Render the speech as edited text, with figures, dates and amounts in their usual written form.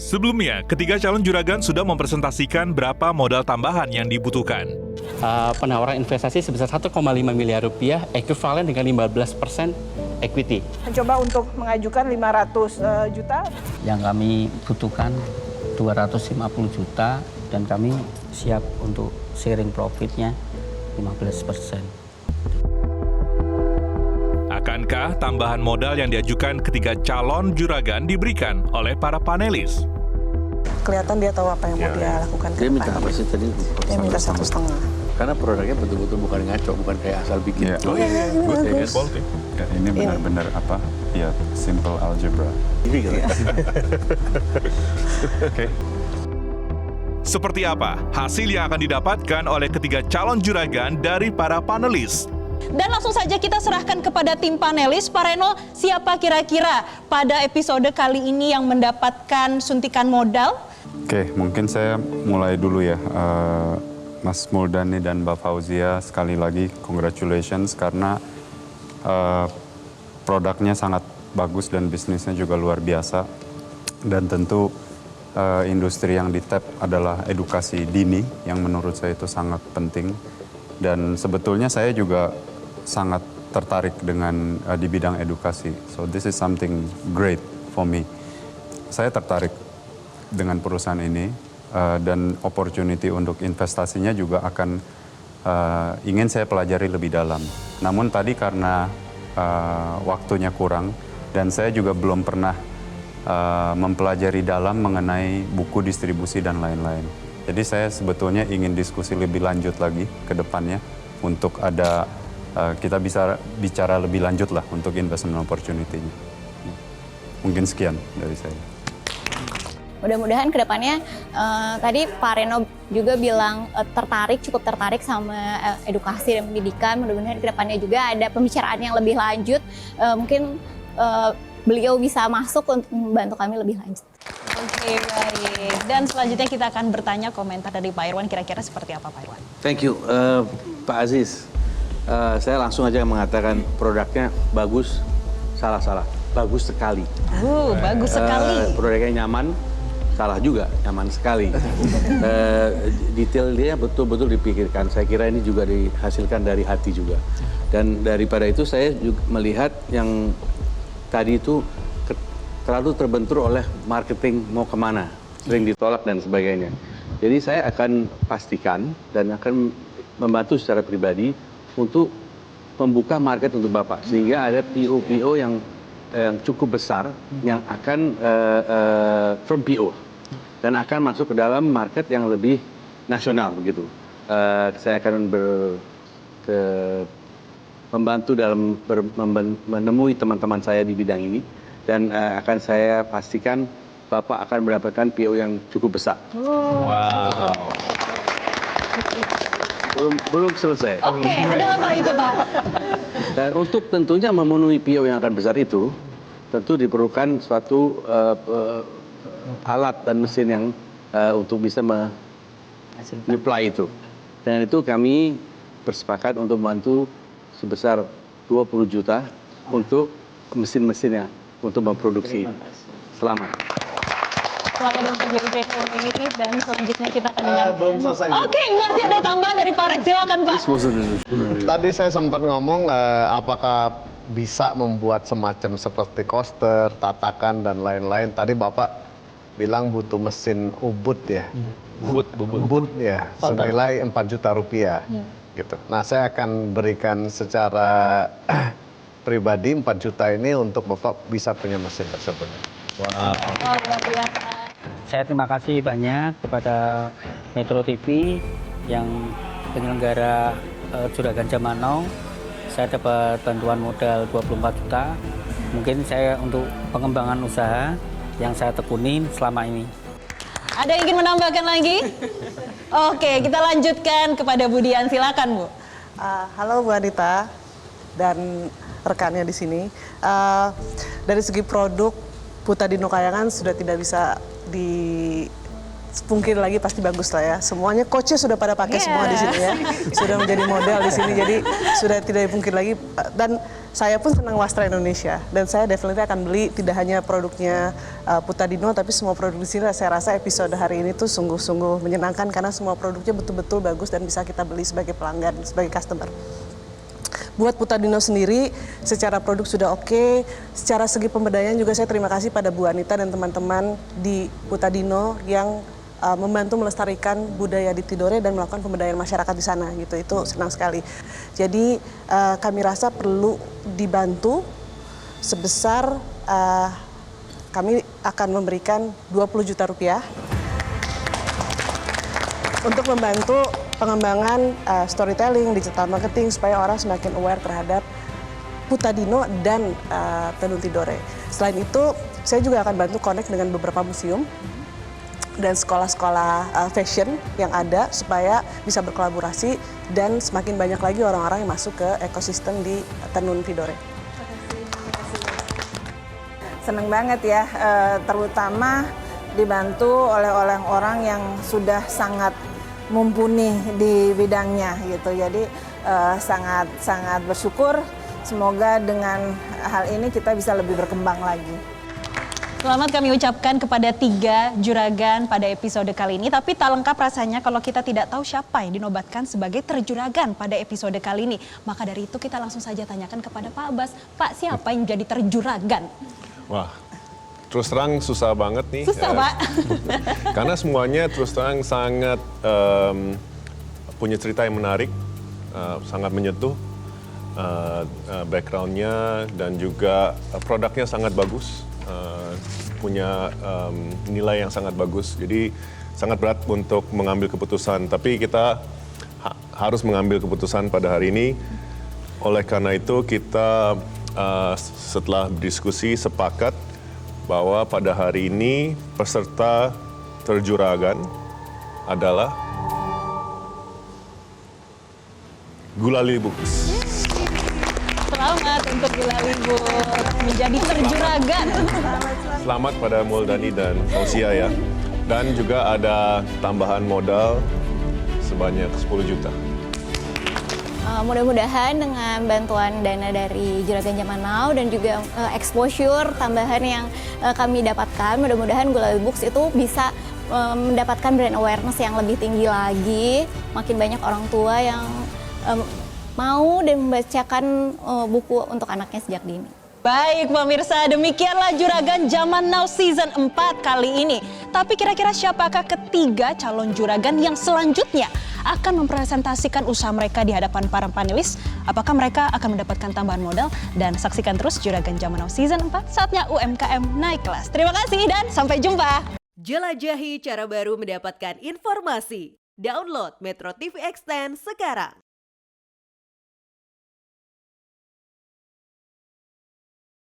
Sebelumnya, ketiga calon juragan sudah mempresentasikan berapa modal tambahan yang dibutuhkan. Penawaran investasi sebesar 1,5 miliar rupiah, ekuivalen dengan 15% equity. Mencoba untuk mengajukan 500 juta. Yang kami butuhkan 250 juta dan kami siap untuk sharing profitnya 15%. Akankah tambahan modal yang diajukan ketiga calon juragan diberikan oleh para panelis? Kelihatan dia tahu apa yang mau dia lakukan ke Dia minta depan. apa sih tadi? Dia minta 1,5. Karena produknya betul-betul bukan ngaco, bukan kayak asal bikin. Iya. Oh iya, bagus. Ya, ini benar-benar apa? Ya, simple algebra. Ini kan. Oke. Seperti apa hasil yang akan didapatkan oleh ketiga calon juragan dari para panelis? Dan langsung saja kita serahkan kepada tim panelis. Pak Reno, siapa kira-kira pada episode kali ini yang mendapatkan suntikan modal? Oke, mungkin saya mulai dulu ya. Mas Muldani dan Mbak Fauzia, sekali lagi congratulations karena produknya sangat bagus dan bisnisnya juga luar biasa. Dan tentu industri yang di-tap adalah edukasi dini yang menurut saya itu sangat penting. Dan sebetulnya saya juga sangat tertarik dengan di bidang edukasi. So this is something great for me. Saya tertarik dengan perusahaan ini dan opportunity untuk investasinya juga akan ingin saya pelajari lebih dalam. Namun tadi karena waktunya kurang dan saya juga belum pernah mempelajari dalam mengenai buku distribusi dan lain-lain. Jadi saya sebetulnya ingin diskusi lebih lanjut lagi ke depannya untuk ada kita bisa bicara lebih lanjut lah untuk investment opportunity-nya. Mungkin sekian dari saya. Mudah-mudahan kedepannya tadi Pak Reno juga bilang cukup tertarik sama edukasi dan pendidikan. Mudah-mudahan kedepannya juga ada pembicaraan yang lebih lanjut. Mungkin beliau bisa masuk untuk membantu kami lebih lanjut. Oke, baik. Dan selanjutnya kita akan bertanya komentar dari Pak Irwan. Kira-kira seperti apa Pak Irwan? Thank you, Pak Aziz. Saya langsung aja mengatakan produknya bagus, salah. Bagus sekali. Bagus sekali. Produknya nyaman, salah juga, nyaman sekali. Detail dia betul-betul dipikirkan. Saya kira ini juga dihasilkan dari hati juga. Dan daripada itu saya juga melihat yang tadi itu terlalu terbentur oleh marketing mau kemana, sering ditolak dan sebagainya. Jadi saya akan pastikan dan akan membantu secara pribadi untuk membuka market untuk Bapak. Sehingga ada PO-PO yang cukup besar yang akan from PO dan akan masuk ke dalam market yang lebih nasional begitu. Saya akan membantu dalam menemui teman-teman saya di bidang ini dan akan saya pastikan Bapak akan mendapatkan PO yang cukup besar. Wow. Belum selesai. Oke, ada apa itu Pak? Dan untuk tentunya memenuhi PO yang akan besar itu, tentu diperlukan suatu alat dan mesin yang untuk bisa menyuplai itu. Dan itu kami bersepakat untuk membantu sebesar 20 juta untuk mesin-mesinnya untuk memproduksi. Selamat. Selamat untuk BIP ini dan selanjutnya kita akan dengar. Oke, masih ada tambahan dari Pak Rex. Silakan Pak. Tadi saya sempat ngomong apakah bisa membuat semacam seperti coaster, tatakan dan lain-lain. Tadi Bapak bilang butuh mesin ubud ya. Ubud ya, senilai 4 juta rupiah. Gitu. Nah, saya akan berikan secara pribadi 4 juta ini untuk Bapak bisa punya mesin tersebut. Wow, luar biasa. Saya terima kasih banyak kepada Metro TV yang penyelenggara Juragan Zaman Now. Saya dapat bantuan modal 24 juta. Mungkin saya untuk pengembangan usaha yang saya tekunin selama ini. Ada yang ingin menambahkan lagi? Oke, kita lanjutkan kepada Bu Dian. Silakan Bu. Halo Bu Anita dan rekannya di sini. Dari segi produk, Putra Dino Kayangan sudah tidak bisa dipungkiri lagi, pasti bagus lah ya. Semuanya coachnya sudah pada pakai semua di sini ya. Sudah menjadi model di sini, jadi sudah tidak dipungkiri lagi. Dan saya pun senang wastra Indonesia dan saya definitely akan beli tidak hanya produknya Putadino tapi semua produk di sini. Saya rasa episode hari ini tuh sungguh-sungguh menyenangkan karena semua produknya betul-betul bagus dan bisa kita beli sebagai pelanggan, sebagai customer. Buat Putadino sendiri, secara produk sudah oke. Secara segi pemberdayaan juga saya terima kasih pada Bu Anita dan teman-teman di Putadino yang membantu melestarikan budaya di Tidore dan melakukan pemberdayaan masyarakat di sana gitu. Itu senang sekali. Jadi kami rasa perlu dibantu sebesar kami akan memberikan 20 juta rupiah untuk membantu pengembangan storytelling, digital marketing supaya orang semakin aware terhadap Putadino dan Tenun Tidore. Selain itu, saya juga akan bantu connect dengan beberapa museum dan sekolah-sekolah fashion yang ada supaya bisa berkolaborasi dan semakin banyak lagi orang-orang yang masuk ke ekosistem di Tenun Tidore. Seneng banget ya, terutama dibantu oleh orang yang sudah sangat mumpuni di bidangnya gitu. Jadi sangat bersyukur. Semoga dengan hal ini kita bisa lebih berkembang lagi. Selamat kami ucapkan kepada 3 juragan pada episode kali ini. Tapi tak lengkap rasanya kalau kita tidak tahu siapa yang dinobatkan sebagai terjuragan pada episode kali ini. Maka dari itu kita langsung saja tanyakan kepada Pak Abbas. Pak, siapa yang jadi terjuragan? Wah, terus terang susah banget nih. Susah, Pak. Karena semuanya terus terang sangat punya cerita yang menarik, sangat menyentuh. Backgroundnya dan juga produknya sangat bagus. Punya nilai yang sangat bagus, jadi sangat berat untuk mengambil keputusan. Tapi kita harus mengambil keputusan pada hari ini. Oleh karena itu kita setelah berdiskusi sepakat bahwa pada hari ini peserta terjuragan adalah Gulali Books. Selamat untuk Gulali Books menjadi terjuragan. Selamat pada Muldani dan Fausia ya. Dan juga ada tambahan modal sebanyak 10 juta. Mudah-mudahan dengan bantuan dana dari Juragan Zaman Now dan juga exposure tambahan yang kami dapatkan, mudah-mudahan Gulali Books itu bisa mendapatkan brand awareness yang lebih tinggi lagi. Makin banyak orang tua yang mau dan membacakan buku untuk anaknya sejak dini. Baik pemirsa, demikianlah Juragan Zaman Now Season 4 kali ini. Tapi kira-kira siapakah ketiga calon juragan yang selanjutnya akan mempresentasikan usaha mereka di hadapan para panelis? Apakah mereka akan mendapatkan tambahan modal? Dan saksikan terus Juragan Zaman Now Season 4, saatnya UMKM naik kelas. Terima kasih dan sampai jumpa. Jelajahi cara baru mendapatkan informasi. Download Metro TV Extend sekarang.